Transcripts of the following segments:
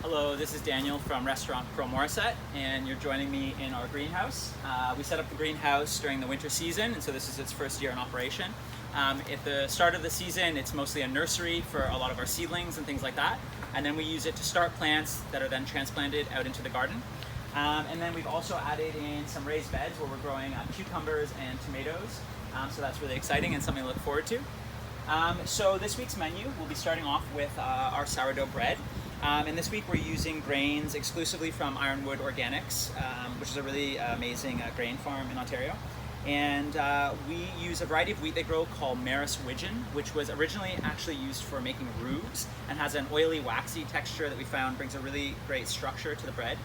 Hello, this is Daniel from Restaurant Pro Morissette, and you're joining me in our greenhouse. We set up the greenhouse during the winter season, and so this is its first year in operation. At the start of the season, it's mostly a nursery for a lot of our seedlings and things like that, and then we use it to start plants that are then transplanted out into the garden. And then we've also added in some raised beds where we're growing cucumbers and tomatoes, so that's really exciting and something to look forward to. So this week's menu, we'll be starting off with our sourdough bread. And this week we're using grains exclusively from Ironwood Organics, which is a really amazing grain farm in Ontario. And we use a variety of wheat they grow called Maris Widgeon, which was originally actually used for making roux and has an oily, waxy texture that we found brings a really great structure to the bread.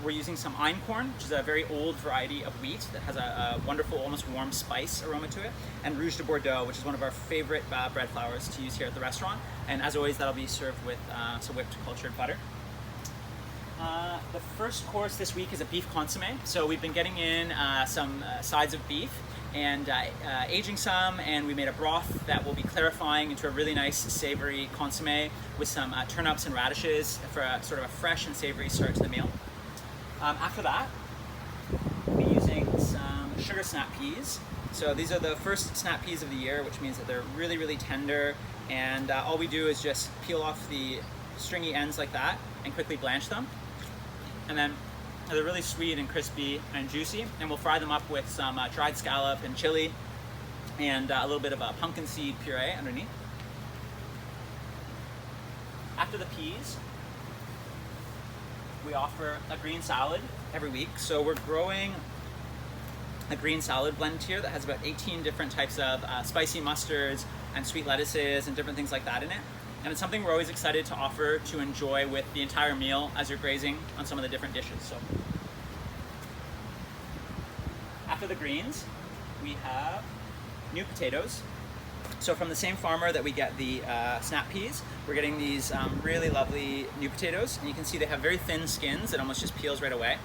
We're using some einkorn, which is a very old variety of wheat that has a wonderful, almost warm spice aroma to it, and Rouge de Bordeaux, which is one of our favorite bread flours to use here at the restaurant. And as always, that'll be served with some whipped cultured butter. The first course this week is a beef consommé. So we've been getting in some sides of beef and aging some, and we made a broth that will be clarifying into a really nice savory consommé with some turnips and radishes for a sort of a fresh and savory start to the meal. After that, we'll be using some sugar snap peas. So these are the first snap peas of the year, which means that they're really, really tender. And all we do is just peel off the stringy ends like that and quickly blanch them. And then they're really sweet and crispy and juicy. And we'll fry them up with some dried scallop and chili and a little bit of a pumpkin seed puree underneath. After the peas, we offer a green salad every week. So we're growing a green salad blend here that has about 18 different types of spicy mustards and sweet lettuces and different things like that in it. And it's something we're always excited to offer to enjoy with the entire meal as you're grazing on some of the different dishes. So after the greens, we have new potatoes. So from the same farmer that we get the snap peas, we're getting these really lovely new potatoes. And you can see they have very thin skins that almost just peels right away.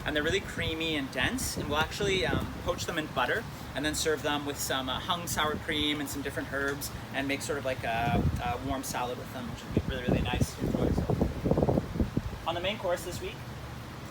And they're really creamy and dense. And we'll actually poach them in butter and then serve them with some hung sour cream and some different herbs and make sort of like a warm salad with them, which would be really, really nice to enjoy. So on the main course this week,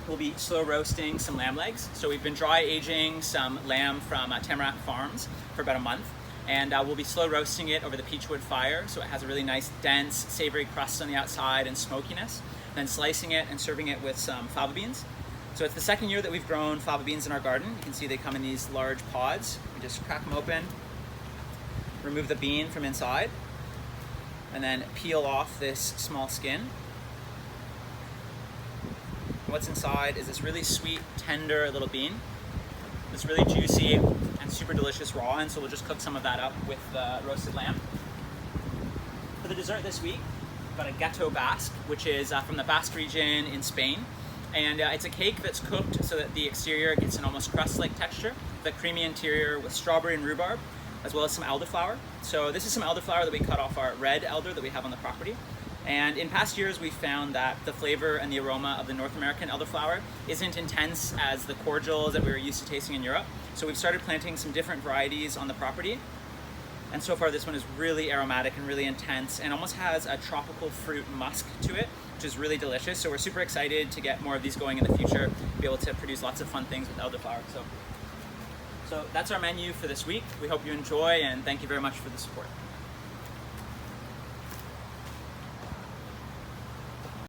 we'll be slow roasting some lamb legs. So we've been dry aging some lamb from Tamarack Farms for about a month. And we'll be slow roasting it over the peachwood fire, so it has a really nice, dense, savory crust on the outside and smokiness. Then slicing it and serving it with some fava beans. So it's the second year that we've grown fava beans in our garden. You can see they come in these large pods. We just crack them open, remove the bean from inside, and then peel off this small skin. What's inside is this really sweet, tender little bean. It's really juicy and super delicious raw, and so we'll just cook some of that up with the roasted lamb. For the dessert this week, we've got a gâteau basque, which is from the Basque region in Spain. And it's a cake that's cooked so that the exterior gets an almost crust-like texture, the creamy interior with strawberry and rhubarb, as well as some elderflower. So this is some elderflower that we cut off our red elder that we have on the property. And in past years, we found that the flavor and the aroma of the North American elderflower isn't intense as the cordials that we were used to tasting in Europe. So we've started planting some different varieties on the property. And so far, this one is really aromatic and really intense and almost has a tropical fruit musk to it, which is really delicious. So we're super excited to get more of these going in the future, be able to produce lots of fun things with elderflower. So that's our menu for this week. We hope you enjoy, and thank you very much for the support.